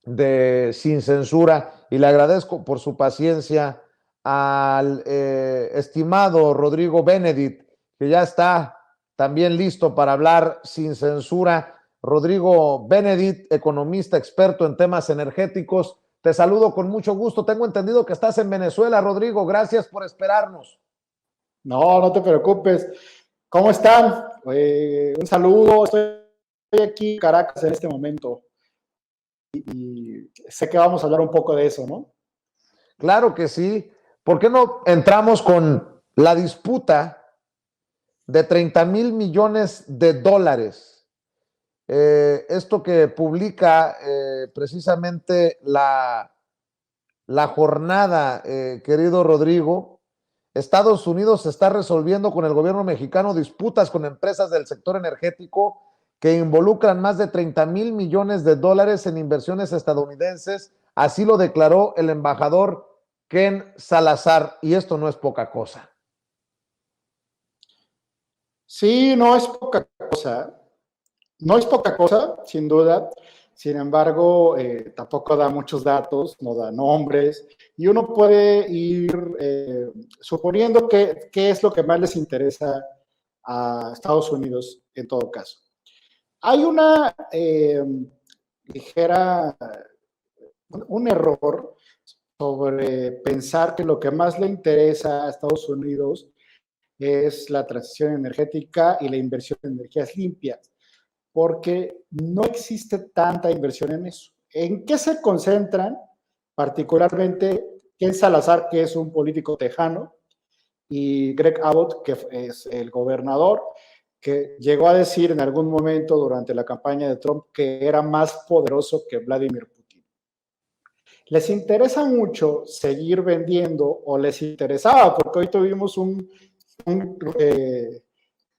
de Sin Censura y le agradezco por su paciencia al estimado Rodrigo Benedict, que ya está también listo para hablar sin censura. Rodrigo Benedict, economista experto en temas energéticos, te saludo con mucho gusto. Tengo entendido que estás en Venezuela, Rodrigo. Gracias por esperarnos. No, no te preocupes. ¿Cómo están? Un saludo. Estoy aquí en Caracas en este momento y sé que vamos a hablar un poco de eso, ¿no? Claro que sí. ¿Por qué no entramos con la disputa de 30,000 millones de dólares? Esto que publica precisamente la jornada, querido Rodrigo. Estados Unidos está resolviendo con el gobierno mexicano disputas con empresas del sector energético que involucran más de 30,000 millones de dólares en inversiones estadounidenses. Así lo declaró el embajador Ken Salazar, y esto no es poca cosa. Sí, no es poca cosa. No es poca cosa, sin duda. Sin embargo, tampoco da muchos datos, no da nombres, y uno puede ir suponiendo qué es lo que más les interesa a Estados Unidos en todo caso. Hay una ligera, un error sobre pensar que lo que más le interesa a Estados Unidos es la transición energética y la inversión en energías limpias, porque no existe tanta inversión en eso. ¿En qué se concentran? Particularmente Ken Salazar, que es un político tejano, y Greg Abbott, que es el gobernador, que llegó a decir en algún momento durante la campaña de Trump que era más poderoso que Vladimir Putin. Les interesa mucho seguir vendiendo, o les interesaba, porque hoy tuvimos un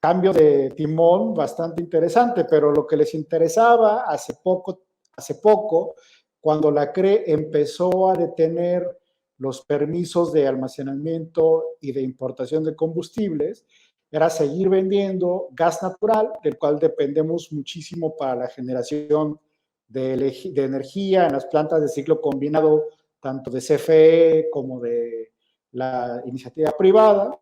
cambio de timón bastante interesante, pero lo que les interesaba hace poco, cuando la CRE empezó a detener los permisos de almacenamiento y de importación de combustibles, era seguir vendiendo gas natural, del cual dependemos muchísimo para la generación de energía en las plantas de ciclo combinado, tanto de CFE como de la iniciativa privada,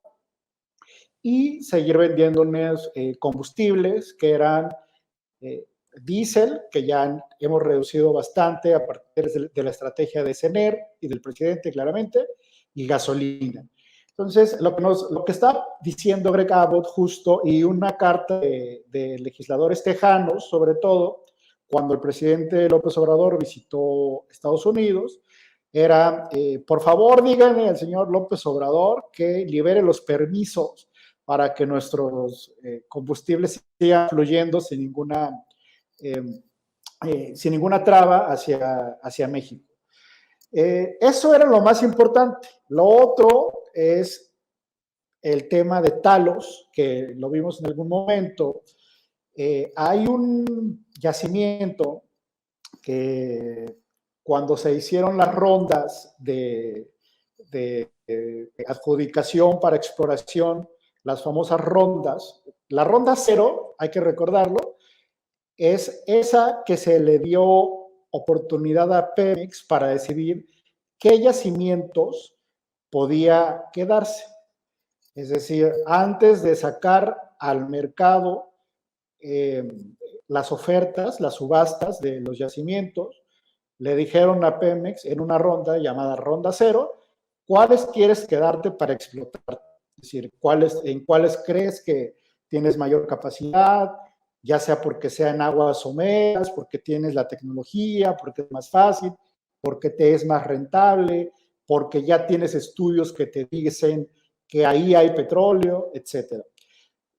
y seguir vendiéndonos combustibles que eran diésel, que ya hemos reducido bastante a partir de la estrategia de CENER y del presidente, claramente, y gasolina. Entonces, lo que está diciendo Greg Abbott justo, y una carta de legisladores tejanos, sobre todo, cuando el presidente López Obrador visitó Estados Unidos, era, por favor, díganle al señor López Obrador que libere los permisos para que nuestros combustibles sigan fluyendo eh, sin ninguna traba hacia México. Eso era lo más importante. Lo otro es el tema de Talos, que lo vimos en algún momento. Hay un yacimiento que cuando se hicieron las rondas de adjudicación para exploración, las famosas rondas, la ronda cero, hay que recordarlo, es esa que se le dio oportunidad a Pemex para decidir qué yacimientos podía quedarse. Es decir, antes de sacar al mercado eh, las ofertas, las subastas de los yacimientos, le dijeron a Pemex en una ronda llamada Ronda Cero, ¿cuáles quieres quedarte para explotar? Es decir, en cuáles crees que tienes mayor capacidad, ya sea porque sean aguas someras, porque tienes la tecnología, porque es más fácil, porque te es más rentable, porque ya tienes estudios que te dicen que ahí hay petróleo, etcétera.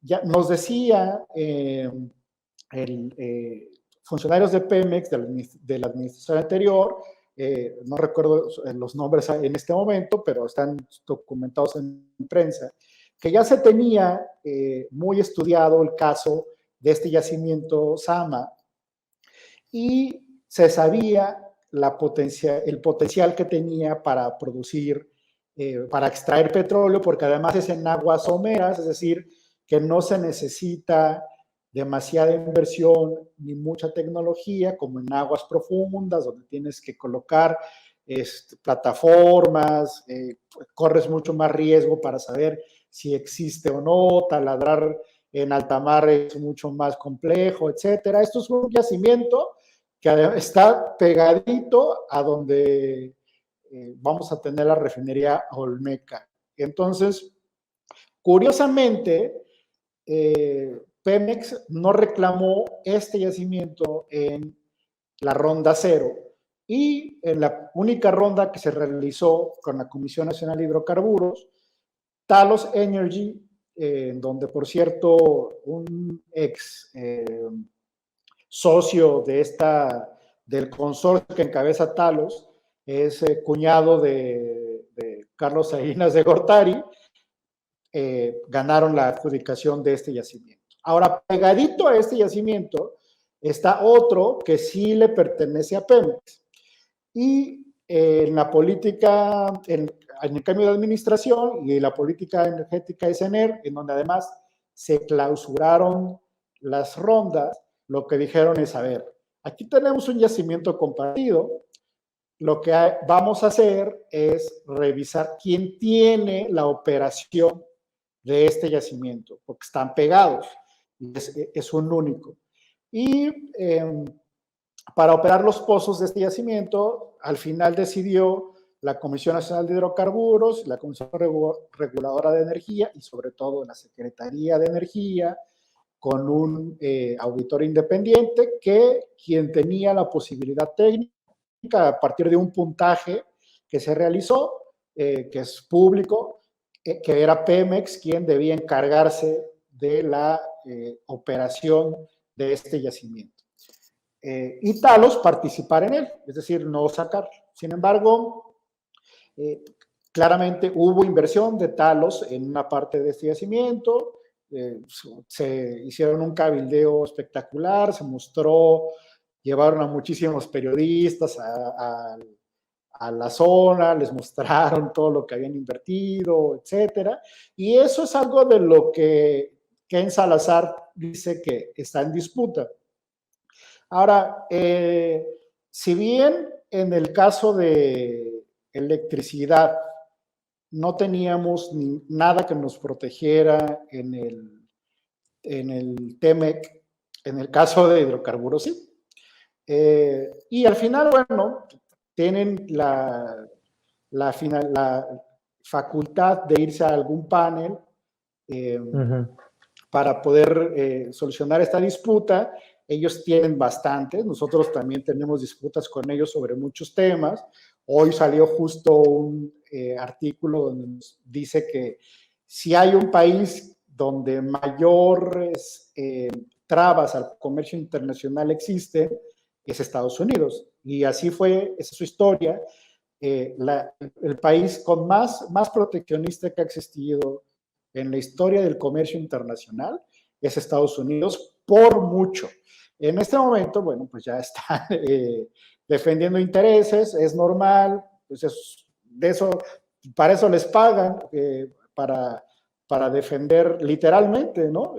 Ya nos decía funcionarios de Pemex de la administración anterior, no recuerdo los nombres en este momento, pero están documentados en prensa, que ya se tenía muy estudiado el caso de este yacimiento Sama y se sabía el potencial que tenía para producir, para extraer petróleo, porque además es en aguas someras, es decir, que no se necesita demasiada inversión ni mucha tecnología, como en aguas profundas, donde tienes que colocar plataformas, corres mucho más riesgo para saber si existe o no, taladrar en alta mar es mucho más complejo, etcétera. Esto es un yacimiento que está pegadito a donde vamos a tener la refinería Olmeca. Entonces, curiosamente, Pemex no reclamó este yacimiento en la ronda 0 y en la única ronda que se realizó con la Comisión Nacional de Hidrocarburos, Talos Energy, donde por cierto un ex socio del consorcio que encabeza Talos es cuñado de Carlos Salinas de Gortari, ganaron la adjudicación de este yacimiento. Ahora, pegadito a este yacimiento está otro que sí le pertenece a Pemex. Y en la política, en el cambio de administración y la política energética de CENER, en donde además se clausuraron las rondas, lo que dijeron es, a ver, aquí tenemos un yacimiento compartido, lo que vamos a hacer es revisar quién tiene la operación de este yacimiento, porque están pegados, es un único. Y para operar los pozos de este yacimiento, al final decidió la Comisión Nacional de Hidrocarburos, la Comisión Reguladora de Energía y sobre todo la Secretaría de Energía, con un auditor independiente quien tenía la posibilidad técnica a partir de un puntaje que se realizó, que es público, que era Pemex quien debía encargarse de la operación de este yacimiento. Y Talos participar en él, es decir, no sacar. Sin embargo, claramente hubo inversión de Talos en una parte de este yacimiento, se hicieron un cabildeo espectacular, se mostró, llevaron a muchísimos periodistas a la zona, les mostraron todo lo que habían invertido, etcétera. Y eso es algo de lo que Ken Salazar dice que está en disputa. Ahora, si bien en el caso de electricidad no teníamos nada que nos protegiera en el TEMEC, en el caso de hidrocarburos sí. Y al final, bueno, tienen la facultad de irse a algún panel para poder solucionar esta disputa. Ellos tienen bastantes, nosotros también tenemos disputas con ellos sobre muchos temas. Hoy salió justo un artículo donde nos dice que si hay un país donde mayores trabas al comercio internacional existen, es Estados Unidos. Y así fue, esa es su historia. El país con más proteccionista que ha existido en la historia del comercio internacional es Estados Unidos, por mucho. En este momento, bueno, pues ya están defendiendo intereses, es normal, pues para eso les pagan, para defender literalmente, ¿no?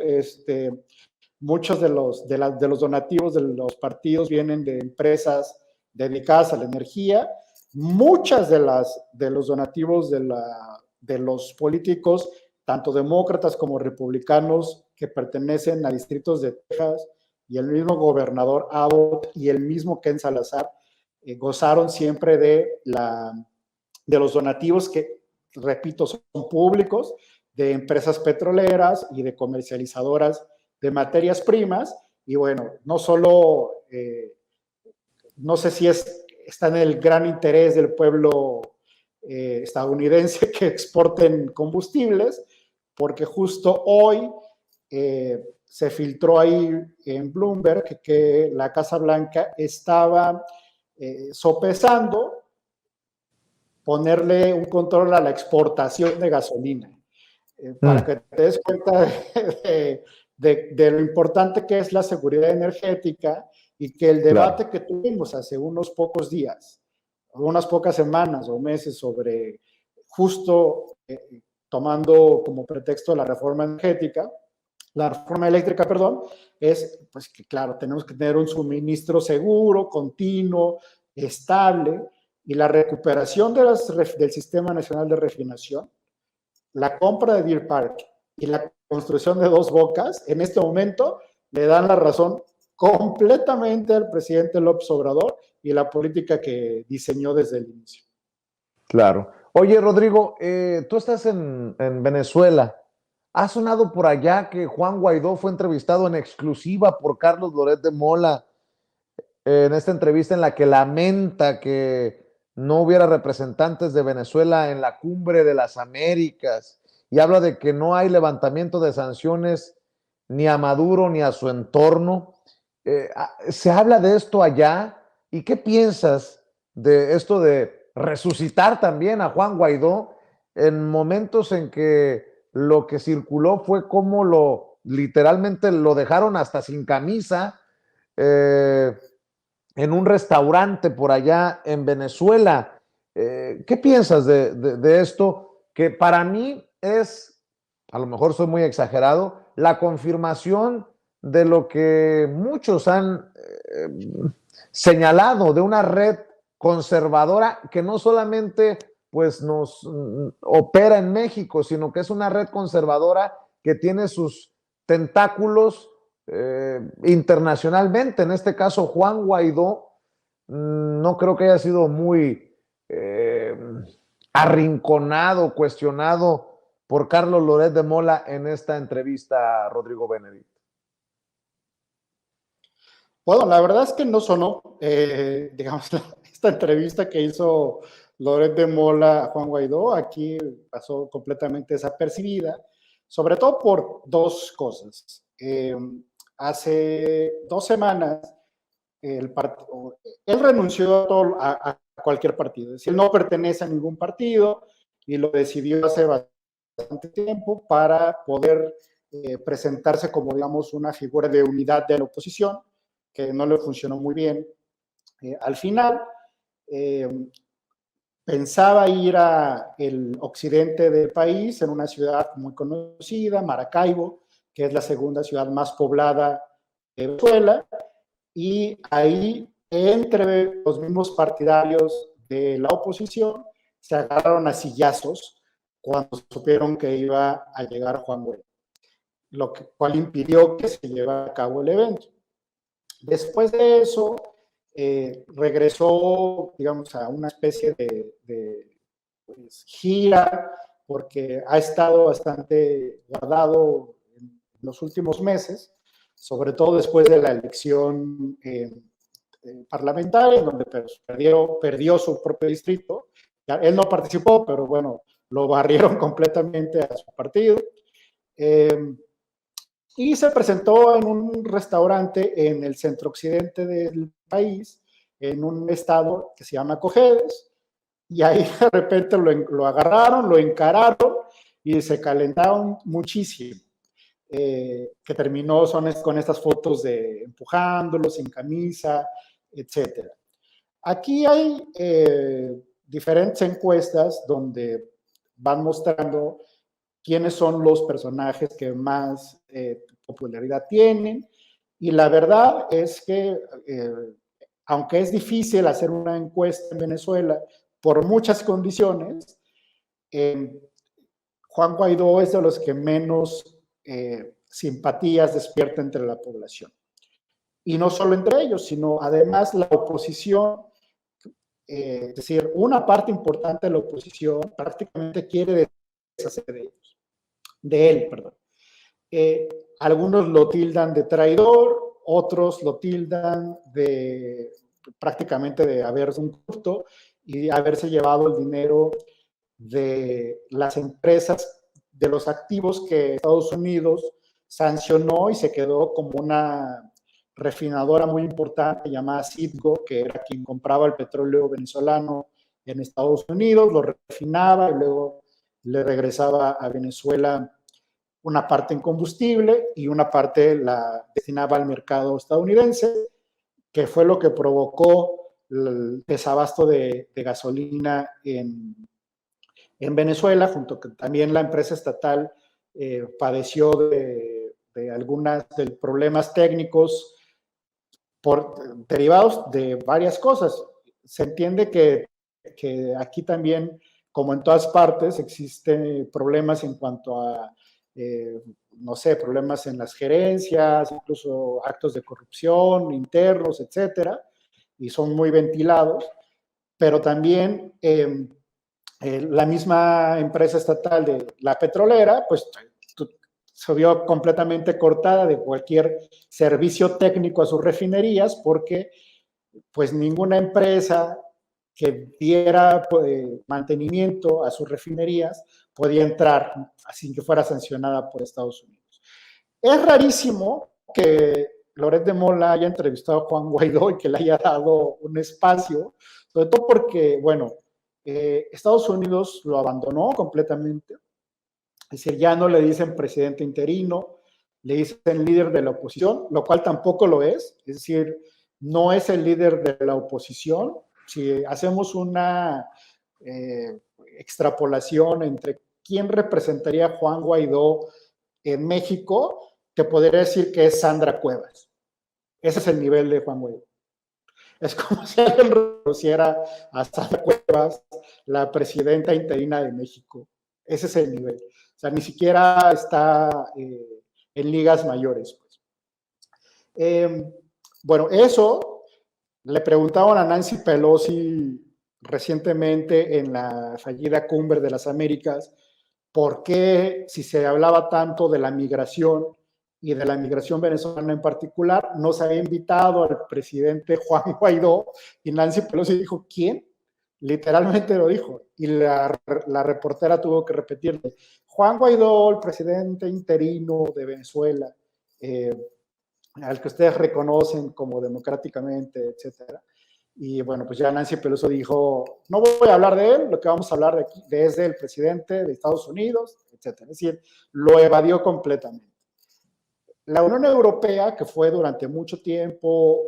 Muchos de los donativos de los partidos vienen de empresas dedicadas a la energía. Muchas de los donativos de los políticos, tanto demócratas como republicanos, que pertenecen a distritos de Texas, y el mismo gobernador Abbott y el mismo Ken Salazar gozaron siempre de los donativos que, repito, son públicos, de empresas petroleras y de comercializadoras de materias primas. Y bueno, no solo, no sé si está en el gran interés del pueblo estadounidense que exporten combustibles, porque justo hoy se filtró ahí en Bloomberg que la Casa Blanca estaba sopesando ponerle un control a la exportación de gasolina, para que te des cuenta de lo importante que es la seguridad energética, y que el debate que tuvimos hace unos pocos días, unas pocas semanas o meses sobre justo tomando como pretexto la reforma energética, la reforma eléctrica, perdón, es pues que claro, tenemos que tener un suministro seguro, continuo, estable, y la recuperación del Sistema Nacional de Refinación, la compra de Deer Park y la construcción de Dos Bocas, en este momento le dan la razón completamente al presidente López Obrador y la política que diseñó desde el inicio. Claro. Oye, Rodrigo, tú estás en Venezuela. Ha sonado por allá que Juan Guaidó fue entrevistado en exclusiva por Carlos Loret de Mola en esta entrevista en la que lamenta que no hubiera representantes de Venezuela en la cumbre de las Américas y habla de que no hay levantamiento de sanciones ni a Maduro ni a su entorno. ¿Se habla de esto allá? ¿Y qué piensas de esto de resucitar también a Juan Guaidó en momentos en que lo que circuló fue como literalmente lo dejaron hasta sin camisa? En un restaurante por allá en Venezuela. ¿Qué piensas de esto? Que para mí es, a lo mejor soy muy exagerado, la confirmación de lo que muchos han señalado de una red conservadora que no solamente pues nos opera en México, sino que es una red conservadora que tiene sus tentáculos internacionalmente. En este caso, Juan Guaidó no creo que haya sido muy arrinconado, cuestionado por Carlos Loret de Mola en esta entrevista a Rodrigo Benedicto. Bueno, la verdad es que no sonó, digamos, esta entrevista que hizo Loret de Mola a Juan Guaidó, aquí pasó completamente desapercibida, sobre todo por dos cosas. Hace 2 semanas, él renunció a cualquier partido, es decir, él no pertenece a ningún partido y lo decidió hace bastante tiempo para poder presentarse como, digamos, una figura de unidad de la oposición, que no le funcionó muy bien. Al final, pensaba ir al occidente del país, en una ciudad muy conocida, Maracaibo, que es la segunda ciudad más poblada de Venezuela, y ahí, entre los mismos partidarios de la oposición, se agarraron a sillazos cuando supieron que iba a llegar Juan Guaidó, cual impidió que se llevara a cabo el evento. Después de eso, regresó, digamos, a una especie de pues, gira, porque ha estado bastante guardado en los últimos meses, sobre todo después de la elección parlamentaria, donde perdió su propio distrito. Él no participó, pero bueno, lo barrieron completamente a su partido. Y se presentó en un restaurante en el centro occidente del país, en un estado que se llama Cojedes, y ahí de repente lo agarraron, lo encararon y se calentaron muchísimo, que terminó con estas fotos de empujándolo sin camisa, etcétera. Aquí hay diferentes encuestas donde van mostrando quiénes son los personajes que más popularidad tienen, y la verdad es que aunque es difícil hacer una encuesta en Venezuela por muchas condiciones, Juan Guaidó es de los que menos simpatías despierta entre la población. Y no solo entre ellos, sino además la oposición, es decir, una parte importante de la oposición prácticamente quiere deshacer de él, perdón. Algunos lo tildan de traidor, otros lo tildan de prácticamente de haberse un corrupto y haberse llevado el dinero de las empresas, de los activos que Estados Unidos sancionó y se quedó como una refinadora muy importante llamada Citgo, que era quien compraba el petróleo venezolano en Estados Unidos, lo refinaba y luego le regresaba a Venezuela una parte en combustible y una parte la destinaba al mercado estadounidense, que fue lo que provocó el desabasto de gasolina en Venezuela, junto con también la empresa estatal padeció de algunos de problemas técnicos derivados de varias cosas. Se entiende que aquí también, como en todas partes, existen problemas en cuanto a, no sé, problemas en las gerencias, incluso actos de corrupción internos, etcétera, y son muy ventilados, pero también la misma empresa estatal de la petrolera, pues se vio completamente cortada de cualquier servicio técnico a sus refinerías porque pues ninguna empresa que diera mantenimiento a sus refinerías podía entrar sin que fuera sancionada por Estados Unidos. Es rarísimo que Loret de Mola haya entrevistado a Juan Guaidó y que le haya dado un espacio, sobre todo porque, bueno, Estados Unidos lo abandonó completamente. Es decir, ya no le dicen presidente interino, le dicen líder de la oposición, lo cual tampoco lo es. Es decir, no es el líder de la oposición. Si hacemos una extrapolación entre quién representaría a Juan Guaidó en México, te podría decir que es Sandra Cuevas. Ese es el nivel de Juan Guaidó. Es como si alguien reconociera a Sandra Cuevas, la presidenta interina de México. Ese es el nivel. O sea, ni siquiera está en ligas mayores. Pues. Bueno, eso le preguntaban a Nancy Pelosi recientemente en la fallida Cumbre de las Américas, por qué, si se hablaba tanto de la migración y de la migración venezolana en particular, no se había invitado al presidente Juan Guaidó, y Nancy Pelosi dijo, ¿quién? Literalmente lo dijo, y la reportera tuvo que repetirle, Juan Guaidó, el presidente interino de Venezuela, al que ustedes reconocen como democráticamente, etcétera. Y bueno, pues ya Nancy Pelosi dijo, no voy a hablar de él, lo que vamos a hablar de aquí es del presidente de Estados Unidos, etcétera. Es decir, lo evadió completamente. La Unión Europea, que fue durante mucho tiempo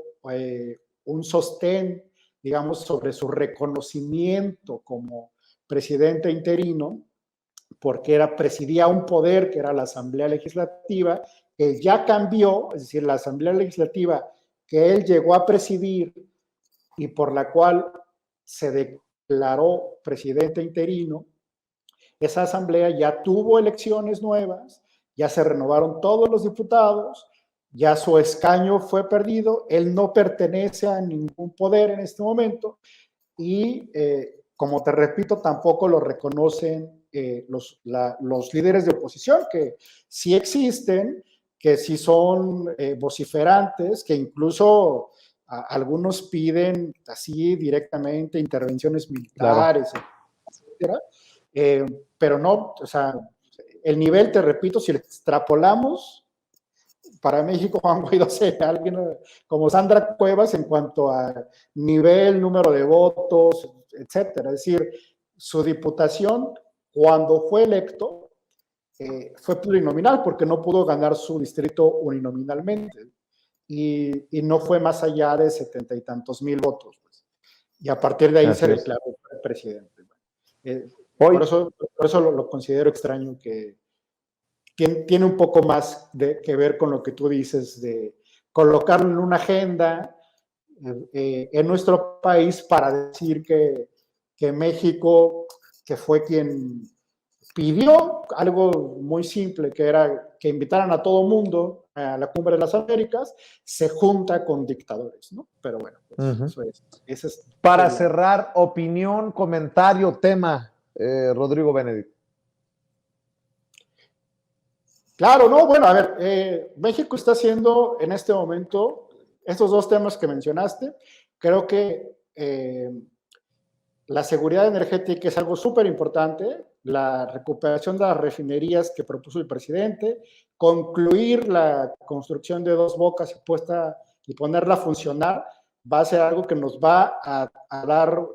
un sostén, digamos, sobre su reconocimiento como presidente interino, porque presidía un poder que era la Asamblea Legislativa, que ya cambió, es decir, la Asamblea Legislativa que él llegó a presidir y por la cual se declaró presidente interino, esa asamblea ya tuvo elecciones nuevas, ya se renovaron todos los diputados, ya su escaño fue perdido, él no pertenece a ningún poder en este momento y, como te repito, tampoco lo reconocen los líderes de oposición, que sí existen, que sí son vociferantes, que incluso algunos piden así directamente intervenciones militares, claro, etcétera. Pero no, o sea, el nivel, te repito, si lo extrapolamos, para México Juan Guaidó sería alguien como Sandra Cuevas en cuanto a nivel, número de votos, etcétera. Es decir, su diputación, cuando fue electo, fue plurinominal porque no pudo ganar su distrito uninominalmente y no fue más allá de 70 y tantos mil votos. Pues. Y a partir de ahí se declaró presidente. Por eso lo considero extraño que tiene un poco más que ver con lo que tú dices de colocarlo en una agenda en nuestro país para decir que México, que fue quien pidió algo muy simple, que era que invitaran a todo mundo a la Cumbre de las Américas, se junta con dictadores, ¿no? Pero bueno, pues eso es. Para cerrar, opinión, comentario, tema, Rodrigo Benedict. Claro, no, bueno, a ver, México está haciendo en este momento estos dos temas que mencionaste. Creo que la seguridad energética es algo súper importante, la recuperación de las refinerías que propuso el presidente, concluir la construcción de Dos Bocas y ponerla a funcionar, va a ser algo que nos va a dar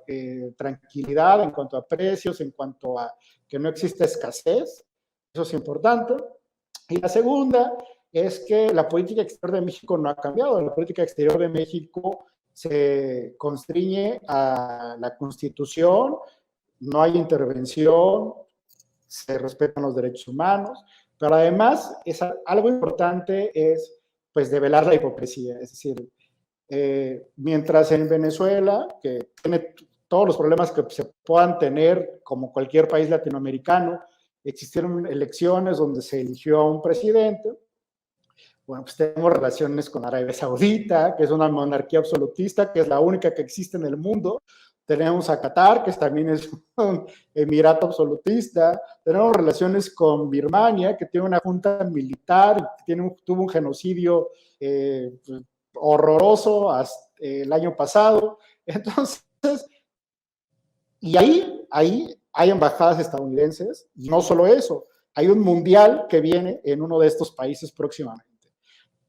tranquilidad en cuanto a precios, en cuanto a que no existe escasez. Eso es importante. Y la segunda es que la política exterior de México no ha cambiado. La política exterior de México se constriñe a la Constitución, no hay intervención, se respetan los derechos humanos, Pero además, algo importante es pues develar la hipocresía, es decir, mientras en Venezuela, que tiene todos los problemas que se puedan tener, como cualquier país latinoamericano, existieron elecciones donde se eligió a un presidente. Bueno, pues tenemos relaciones con Arabia Saudita, que es una monarquía absolutista, que es la única que existe en el mundo. Tenemos a Qatar, que también es un emirato absolutista. Tenemos relaciones con Birmania, que tiene una junta militar, tuvo un genocidio horroroso hasta el año pasado. Entonces, y ahí hay embajadas estadounidenses, y no solo eso, hay un mundial que viene en uno de estos países próximamente.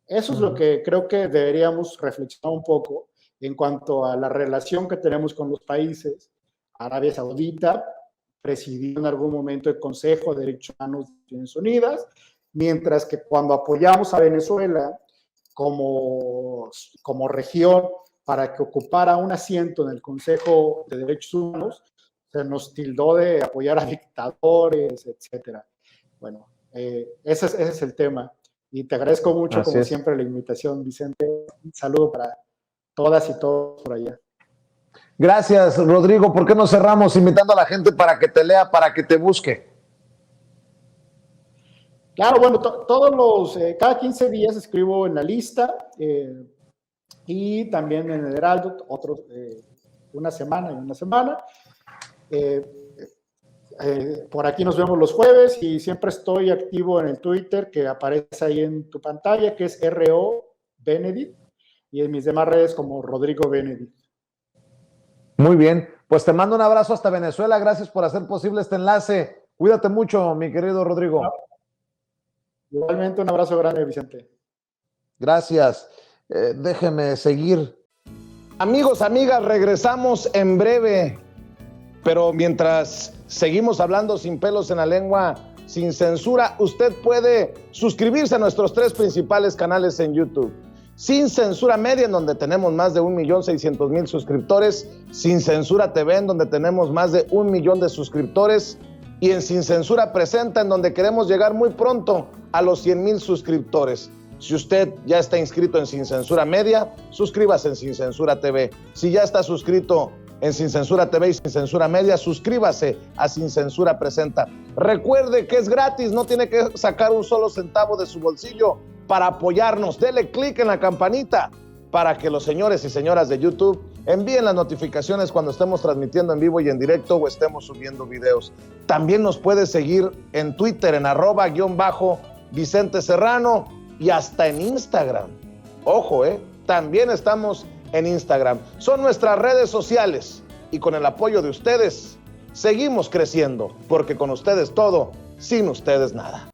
Eso es lo que creo que deberíamos reflexionar un poco en cuanto a la relación que tenemos con los países. Arabia Saudita presidió en algún momento el Consejo de Derechos Humanos de Naciones Unidas, mientras que cuando apoyamos a Venezuela como región para que ocupara un asiento en el Consejo de Derechos Humanos, se nos tildó de apoyar a dictadores, etcétera. Bueno, ese es el tema. Y te agradezco mucho, como siempre, la invitación, Vicente. Un saludo para todas y todos por allá. Gracias, Rodrigo. ¿Por qué no cerramos invitando a la gente para que te lea, para que te busque? Claro, bueno, cada 15 días escribo en La Lista y también en el Heraldo, una semana y una semana. Por aquí nos vemos los jueves y siempre estoy activo en el Twitter que aparece ahí en tu pantalla, que es RO Benedict, y en mis demás redes como Rodrigo Benedict. Muy bien, pues te mando un abrazo hasta Venezuela. Gracias por hacer posible este enlace. Cuídate mucho, mi querido Rodrigo. Igualmente, un abrazo grande, Vicente. Gracias. Déjeme seguir. Amigos, amigas, regresamos en breve. Pero mientras seguimos hablando sin pelos en la lengua, sin censura, usted puede suscribirse a nuestros 3 principales canales en YouTube. Sin Censura Media, en donde tenemos más de 1.600.000 suscriptores. Sin Censura TV, en donde tenemos más de 1 millón de suscriptores. Y en Sin Censura Presenta, en donde queremos llegar muy pronto a los 100,000 suscriptores. Si usted ya está inscrito en Sin Censura Media, suscríbase en Sin Censura TV. Si ya está suscrito en Sin Censura TV y Sin Censura Media, suscríbase a Sin Censura Presenta. Recuerde que es gratis, no tiene que sacar un solo centavo de su bolsillo para apoyarnos. Dele clic en la campanita para que los señores y señoras de YouTube envíen las notificaciones cuando estemos transmitiendo en vivo y en directo o estemos subiendo videos. También nos puede seguir en Twitter en @Vicente Serrano y hasta en Instagram. Ojo, también estamos en Instagram. Son nuestras redes sociales y con el apoyo de ustedes seguimos creciendo, porque con ustedes todo, sin ustedes nada.